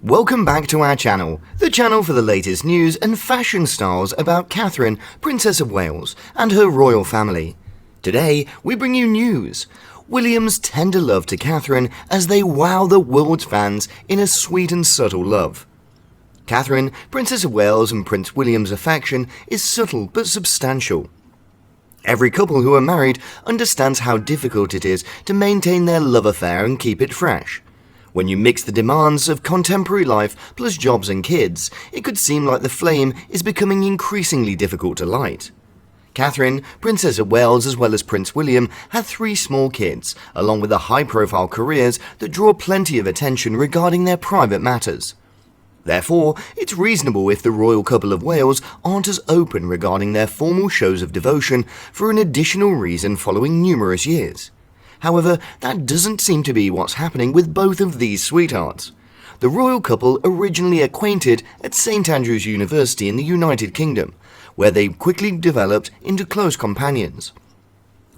Welcome back to our channel, the channel for the latest news and fashion styles about Catherine, Princess of Wales, and her royal family. Today, we bring you news. William's tender love to Catherine as they wow the world's fans in a sweet and subtle love. Catherine, Princess of Wales, and Prince William's affection is subtle but substantial. Every couple who are married understands how difficult it is to maintain their love affair and keep it fresh. When you mix the demands of contemporary life plus jobs and kids, it could seem like the flame is becoming increasingly difficult to light. Catherine, Princess of Wales, as well as Prince William, had 3 small kids, along with the high-profile careers that draw plenty of attention regarding their private matters. Therefore, it's reasonable if the royal couple of Wales aren't as open regarding their formal shows of devotion for an additional reason following numerous years. However, that doesn't seem to be what's happening with both of these sweethearts. The royal couple originally acquainted at St Andrews University in the United Kingdom, where they quickly developed into close companions.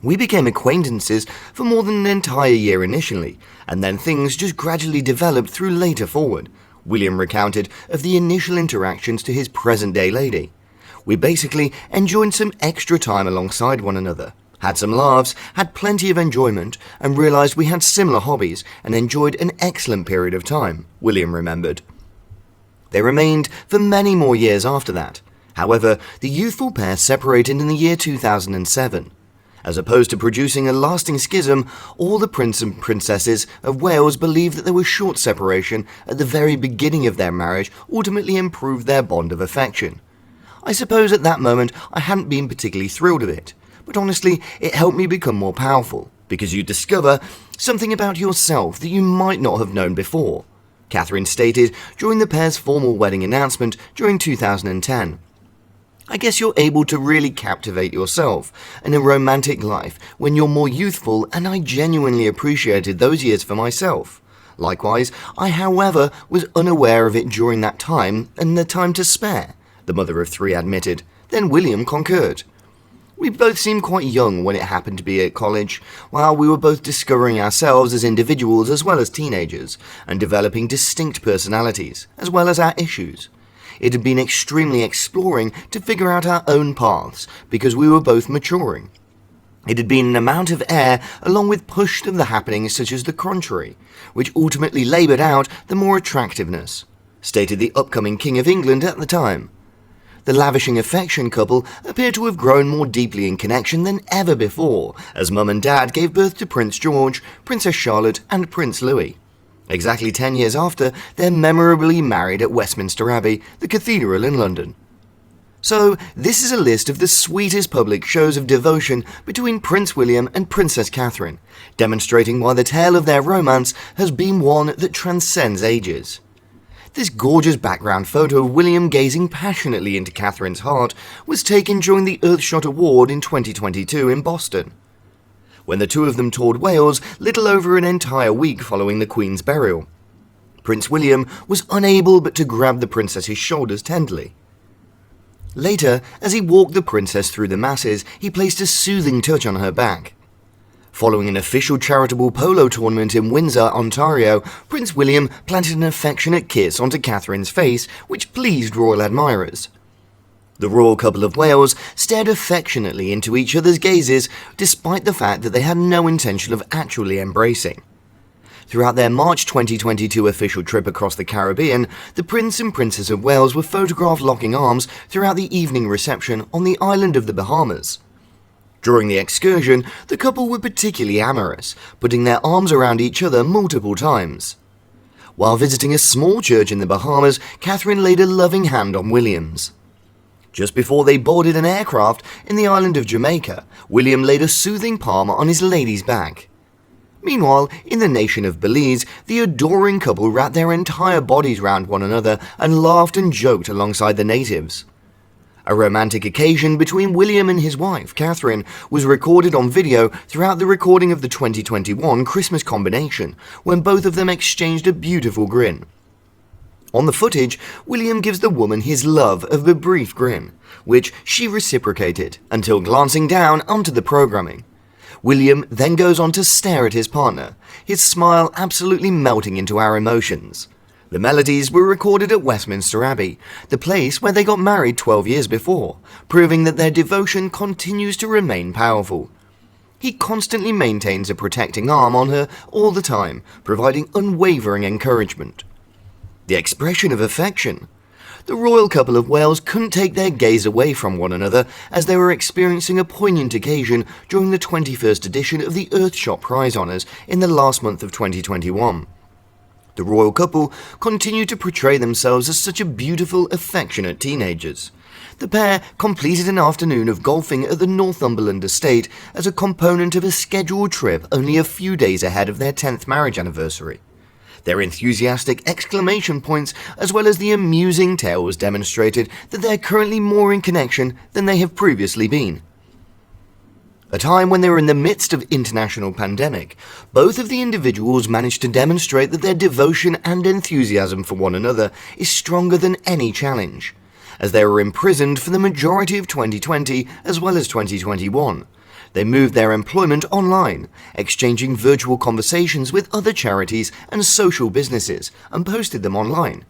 We became acquaintances for more than an entire year initially, and then things just gradually developed through later forward, William recounted of the initial interactions to his present-day lady. We basically enjoyed some extra time alongside one another, had some laughs, had plenty of enjoyment, and realised we had similar hobbies and enjoyed an excellent period of time, William remembered. They remained for many more years after that. However, the youthful pair separated in the year 2007. As opposed to producing a lasting schism, all the prince and princesses of Wales believed that their short separation at the very beginning of their marriage ultimately improved their bond of affection. I suppose at that moment I hadn't been particularly thrilled of it. But honestly, it helped me become more powerful, because you discover something about yourself that you might not have known before, Catherine stated during the pair's formal wedding announcement during 2010. I guess you're able to really captivate yourself in a romantic life when you're more youthful, and I genuinely appreciated those years for myself. Likewise, I however was unaware of it during that time and the time to spare, the mother of 3 admitted. Then William concurred. We both seemed quite young when it happened to be at college, while we were both discovering ourselves as individuals as well as teenagers, and developing distinct personalities, as well as our issues. It had been extremely exploring to figure out our own paths, because we were both maturing. It had been an amount of air along with push of the happenings such as the contrary, which ultimately laboured out the more attractiveness, stated the upcoming King of England at the time. The lavishing affection couple appear to have grown more deeply in connection than ever before, as Mum and Dad gave birth to Prince George, Princess Charlotte, and Prince Louis. Exactly 10 years after, they're memorably married at Westminster Abbey, the cathedral in London. So, this is a list of the sweetest public shows of devotion between Prince William and Princess Catherine, demonstrating why the tale of their romance has been one that transcends ages. This gorgeous background photo of William gazing passionately into Catherine's heart was taken during the Earthshot Award in 2022 in Boston, when the two of them toured Wales little over an entire week following the Queen's burial. Prince William was unable but to grab the princess's shoulders tenderly. Later, as he walked the princess through the masses, he placed a soothing touch on her back. Following an official charitable polo tournament in Windsor, Ontario, Prince William planted an affectionate kiss onto Catherine's face, which pleased royal admirers. The royal couple of Wales stared affectionately into each other's gazes, despite the fact that they had no intention of actually embracing. Throughout their March 2022 official trip across the Caribbean, the Prince and Princess of Wales were photographed locking arms throughout the evening reception on the island of the Bahamas. During the excursion, the couple were particularly amorous, putting their arms around each other multiple times. While visiting a small church in the Bahamas, Catherine laid a loving hand on William's. Just before they boarded an aircraft in the island of Jamaica, William laid a soothing palm on his lady's back. Meanwhile, in the nation of Belize, the adoring couple wrapped their entire bodies round one another and laughed and joked alongside the natives. A romantic occasion between William and his wife, Catherine, was recorded on video throughout the recording of the 2021 Christmas combination, when both of them exchanged a beautiful grin. On the footage, William gives the woman his love of a brief grin, which she reciprocated until glancing down onto the programming. William then goes on to stare at his partner, his smile absolutely melting into our emotions. The melodies were recorded at Westminster Abbey, the place where they got married 12 years before, proving that their devotion continues to remain powerful. He constantly maintains a protecting arm on her all the time, providing unwavering encouragement. The expression of affection. The royal couple of Wales couldn't take their gaze away from one another as they were experiencing a poignant occasion during the 21st edition of the Earthshot Prize Honours in the last month of 2021. The royal couple continued to portray themselves as such a beautiful, affectionate teenagers. The pair completed an afternoon of golfing at the Northumberland estate as a component of a scheduled trip only a few days ahead of their 10th marriage anniversary. Their enthusiastic exclamation points as well as the amusing tales demonstrated that they're currently more in connection than they have previously been. A time when they were in the midst of international pandemic, both of the individuals managed to demonstrate that their devotion and enthusiasm for one another is stronger than any challenge, as they were imprisoned for the majority of 2020 as well as 2021. They moved their employment online, exchanging virtual conversations with other charities and social businesses, and posted them online.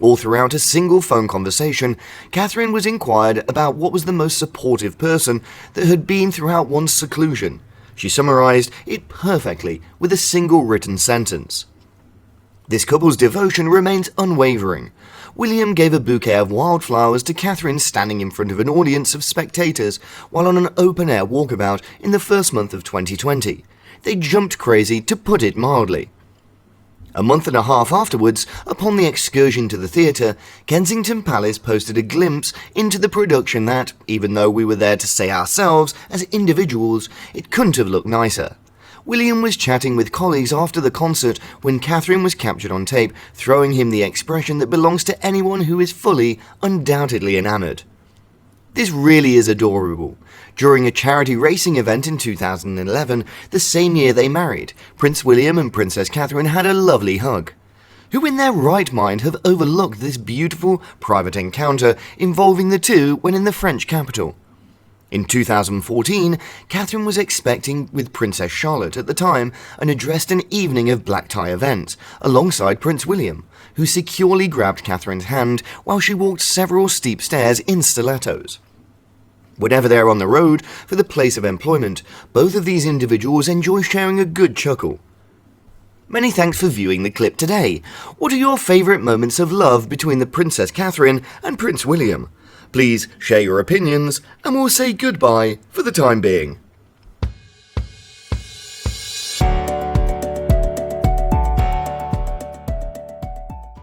All throughout a single phone conversation, Catherine was inquired about what was the most supportive person that had been throughout one's seclusion. She summarized it perfectly with a single written sentence. This couple's devotion remains unwavering. William gave a bouquet of wildflowers to Catherine standing in front of an audience of spectators while on an open-air walkabout in the first month of 2020. They jumped crazy, to put it mildly. A month and a half afterwards, upon the excursion to the theatre, Kensington Palace posted a glimpse into the production that, even though we were there to say ourselves as individuals, it couldn't have looked nicer. William was chatting with colleagues after the concert when Catherine was captured on tape, throwing him the expression that belongs to anyone who is fully, undoubtedly enamoured. This really is adorable. During a charity racing event in 2011, the same year they married, Prince William and Princess Catherine had a lovely hug. Who in their right mind have overlooked this beautiful private encounter involving the two when in the French capital? In 2014, Catherine was expecting with Princess Charlotte at the time and addressed an evening of black tie event alongside Prince William, who securely grabbed Catherine's hand while she walked several steep stairs in stilettos. Whenever they are on the road for the place of employment, both of these individuals enjoy sharing a good chuckle. Many thanks for viewing the clip today. What are your favourite moments of love between the Princess Catherine and Prince William? Please share your opinions, and we'll say goodbye for the time being.